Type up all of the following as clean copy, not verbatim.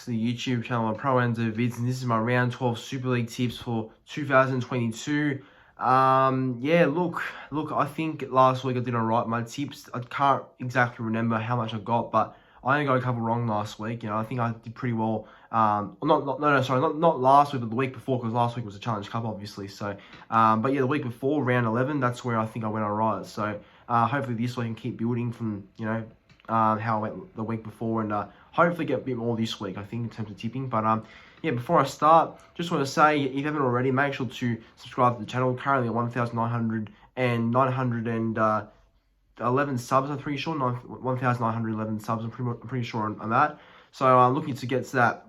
to the YouTube channel, my Pro Enzo Vids, and this is my round 12 Super League tips for 2022. Yeah, look, I think last week I did alright. My tips, I can't exactly remember how much I got, but I only got a couple wrong last week. I think I did pretty well. Not last week, but the week before, because last week was a Challenge Cup, obviously. So, but yeah, the week before, round 11, that's where I think I went alright. So, hopefully this week I can keep building from, how I went the week before, and hopefully get a bit more this week, I think, in terms of tipping. But yeah, before I start, just want to say, if you haven't already, make sure to subscribe to the channel. Currently at 1,911 subs, I'm pretty sure. 1,911 subs, I'm pretty sure on that. So I'm looking to get to that,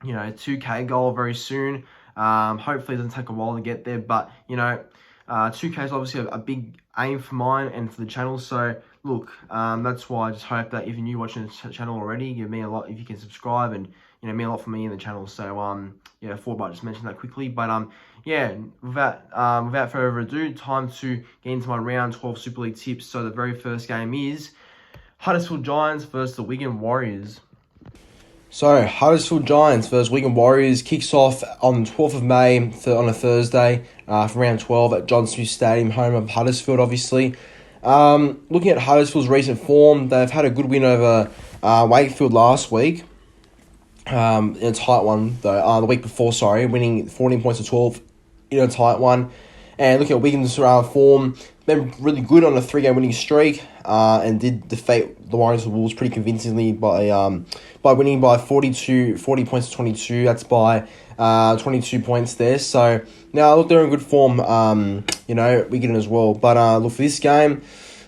2K goal very soon. Hopefully it doesn't take a while to get there, but 2K is obviously a big aim for mine and for the channel. So look, that's why I just hope that if you're new watching the channel already, give me a lot if you can subscribe, and mean a lot for me in the channel. So yeah, thought I just mentioned that quickly. But yeah, without further ado, time to get into my round 12 Super League tips. So the very first game is Huddersfield Giants versus the Wigan Warriors. So, Huddersfield Giants versus Wigan Warriors kicks off on the 12th of May on a Thursday for round 12 at John Smith Stadium, home of Huddersfield, obviously. Looking at Huddersfield's recent form, they've had a good win over Wakefield last week. In a tight one, though. The week before, winning 14 points to 12 in a tight one. And looking at Wigan's form, been really good on a 3-game winning streak, and did defeat the Warriors and Wolves pretty convincingly by winning by 40 points to 22. That's by 22 points there. So now look, they're in good form. Wigan as well. But look, for this game,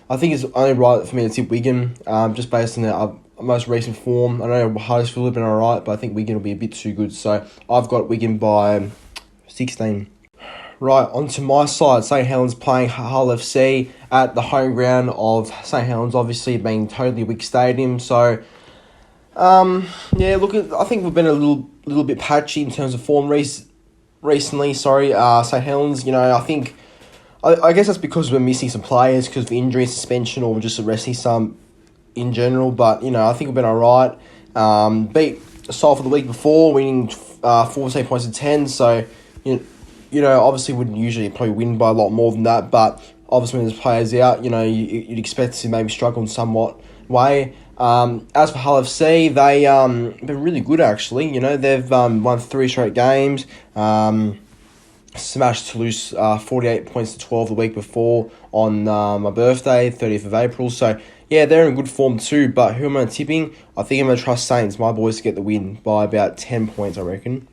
I think it's only right for me to tip Wigan, just based on their most recent form. I know Huddersfield have been alright, but I think Wigan will be a bit too good. So I've got Wigan by 16. Right, onto my side. St Helens playing Hull FC at the home ground of St Helens, obviously being totally weak stadium. So, yeah, look, I think we've been a little bit patchy in terms of form recently. St Helens, I guess that's because we're missing some players because of injury, suspension, or we're just resting some in general. But, I think we've been alright. Beat Salford the week before, winning 14 points to 10. So, obviously wouldn't usually probably win by a lot more than that, but obviously when there's players out, you'd expect to maybe struggle in somewhat way. As for Hull FC, they've been really good actually. They've won 3 straight games, smashed Toulouse 48 points to 12 the week before on my birthday, 30th of April. So yeah, they're in good form too. But who am I tipping? I think I'm going to trust Saints, my boys, to get the win by about 10 points, I reckon.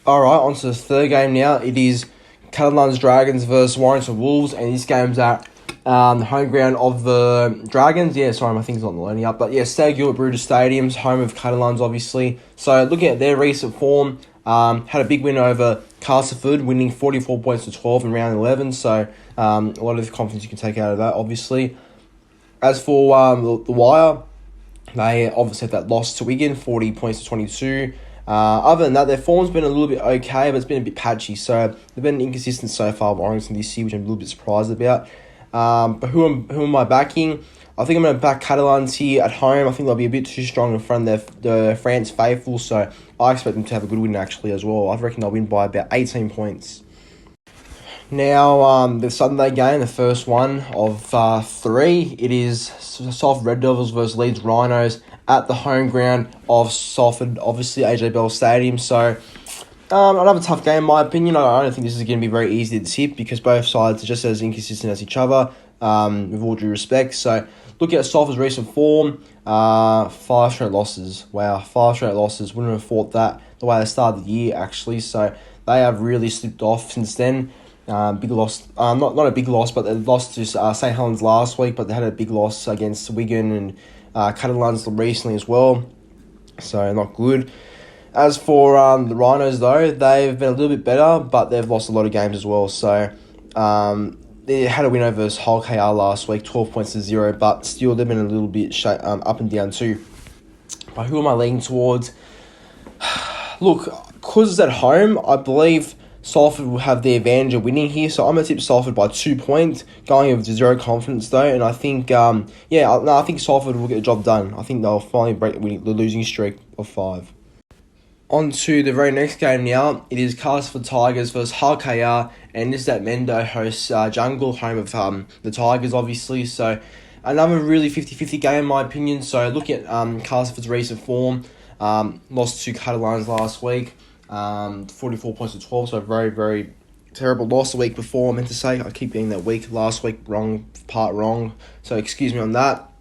Alright, on to the third game now. It is Catalans Dragons versus Warrington Wolves, and this game's at the home ground of the Dragons. Yeah, sorry, my thing's not loading up. But yeah, Stade Gilbert Brutus Stadium's home of Catalans, obviously. So looking at their recent form, had a big win over Castleford, winning 44 points to 12 in round 11. So a lot of confidence you can take out of that, obviously. As for the Wire, they obviously had that loss to Wigan, 40 points to 22. Other than that, their form's been a little bit okay, but it's been a bit patchy. So they've been inconsistent so far with Warrington this year, which I'm a little bit surprised about. But who am I backing? I think I'm going to back Catalans here at home. I think they'll be a bit too strong in front of the France faithful, so I expect them to have a good win actually as well. I reckon they'll win by about 18 points. Now, the Sunday game, the first one of 3, it is Salford Red Devils versus Leeds Rhinos at the home ground of Salford, obviously AJ Bell Stadium. So, another tough game in my opinion. I don't think this is going to be very easy to tip because both sides are just as inconsistent as each other, with all due respect. So, looking at Salford's recent form, 5 straight losses. Wow, 5 straight losses. Wouldn't have thought that the way they started the year, actually. So, they have really slipped off since then. Big loss, not a big loss, but they lost to St Helens last week, but they had a big loss against Wigan and Catalans recently as well, so not good. As for the Rhinos, though, they've been a little bit better, but they've lost a lot of games as well. So they had a win over Hull KR last week, 12 points to 0, but still they've been a little bit up and down too. But who am I leaning towards? Look, because it's at home, I believe Salford will have the advantage of winning here, so I'm going to tip Salford by 2 points, going with 0 confidence though, and I think, I think Salford will get the job done. I think they'll finally break the losing streak of 5. On to the very next game now. It is Carlsford Tigers versus Hull KR, and this is at Mendo hosts Jungle, home of the Tigers, obviously. So another really 50-50 game, in my opinion. So looking at Carlsford's recent form, lost to Catalans last week, 44 points to 12, so very, very terrible loss the week before, I meant to say. I keep getting that week last week wrong, so excuse me on that.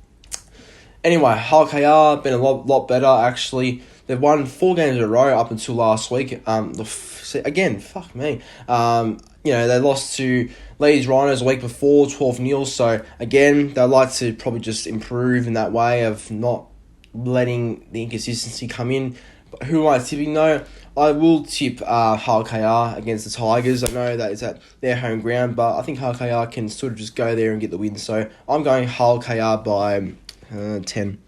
Anyway, Hull KR been a lot better, actually. They've won 4 games in a row up until last week. Again, fuck me. They lost to Leeds Rhinos a week before, 12-0. So, again, they'd like to probably just improve in that way of not letting the inconsistency come in. But who am I tipping, though? I will tip Hull KR against the Tigers. I know that it's at their home ground, but I think Hull KR can sort of just go there and get the win. So, I'm going Hull KR by 10.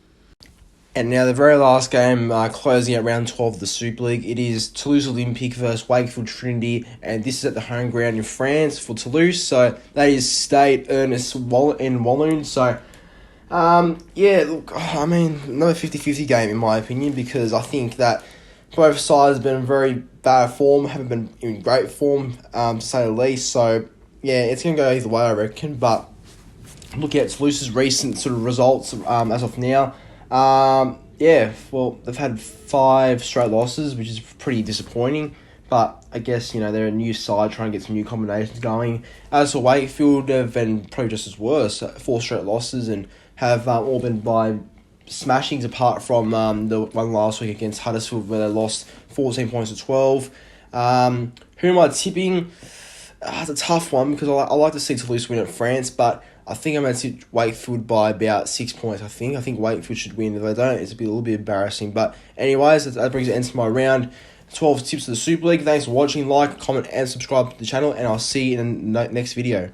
And now the very last game, closing at round 12 of the Super League, it is Toulouse Olympique versus Wakefield Trinity, and this is at the home ground in France for Toulouse, so that is Stade Ernest in Walloon. So, another 50-50 game in my opinion, because I think that both sides have been in very bad form, haven't been in great form, to say the least. So, yeah, it's going to go either way, I reckon, but look at Toulouse's recent sort of results as of now. They've had 5 straight losses, which is pretty disappointing. But I guess, they're a new side trying to get some new combinations going. As for Wakefield, they've been probably just as worse. 4 straight losses and have all been by smashings, apart from the one last week against Huddersfield where they lost 14 points to 12. Who am I tipping? It's a tough one because I like to see Toulouse win at France, but I think I'm going to tip Wakefield by about 6 points, I think Wakefield should win. If they don't, it's a little bit embarrassing. But anyways, that brings it end to my round 12 tips of the Super League. Thanks for watching. Like, comment, and subscribe to the channel, and I'll see you in the next video.